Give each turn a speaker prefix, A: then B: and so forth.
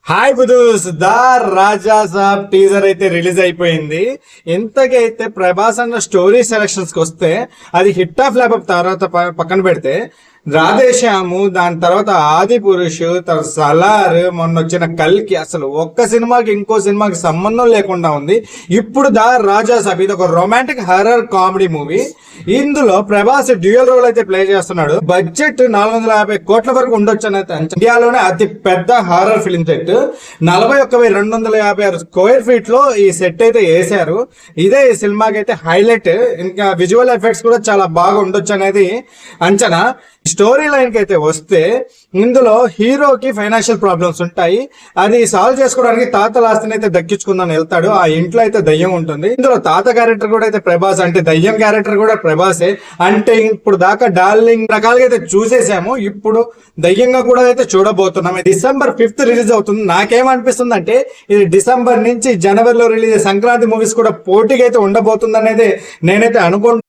A: Hi బుధూస్ the Raja Saab teaser అయితే release అయిపోయింది. ఇంతకైతే ప్రభాస్ అన్న స్టోరీ సెలక్షన్స్ కి వస్తే అది హిట్ ఆఫ్ ల్యాప్ తర్వాత పక్కన పెడితే రాధేశ్యాము, దాని తర్వాత ఆది పురుషు, తర్వాత సలార్, మొన్న వచ్చిన కల్కి, అసలు ఒక్క సినిమాకి ఇంకో సినిమాకి సంబంధం లేకుండా ఉంది. ఇప్పుడు ద రాజా సాబ్ ఇది ఒక రొమాంటిక్ హర్రర్ కామెడీ మూవీ. ఇందులో ప్రభాస్ డ్యూయల్ రోల్ అయితే ప్లే చేస్తున్నాడు. బడ్జెట్ 450 కోట్ల వరకు ఉండొచ్చు అనేది ఇండియాలోనే అతి పెద్ద horror film set. 41,256 square feet లో ఈ సెట్ అయితే వేసారు. ఇదే ఈ సినిమాకి అయితే హైలైట్. ఇంకా విజువల్ ఎఫెక్ట్స్ కూడా చాలా బాగా ఉండొచ్చు అనేది అంచనా. స్టోరీ లైన్ కి అయితే వస్తే ఇందులో హీరోకి ఫైనాన్షియల్ ప్రాబ్లమ్స్ ఉంటాయి. అది సాల్వ్ చేసుకోవడానికి తాత ఆస్తిని అయితే దక్కించుకుందని వెళ్తాడు. ఆ ఇంట్లో అయితే దయ్యం ఉంటుంది. ఇందులో తాత క్యారెక్టర్ కూడా అయితే ప్రభాస్, అంటే దయ్యం క్యారెక్టర్ కూడా ప్రభాసే. అంటే ఇప్పుడు దాకా డార్లింగ్ రకాలుగా అయితే చూసేసాము, ఇప్పుడు దయ్యంగా కూడా అయితే చూడబోతున్నాం. December 5th రిలీజ్ అవుతుంది. నాకేమనిపిస్తుంది అంటే ఇది డిసెంబర్ నుంచి జనవరిలో రిలీజ్ సంక్రాంతి మూవీస్ కూడా పోటీగా అయితే ఉండబోతుంది అనేది నేనైతే అనుకుంటున్నాను.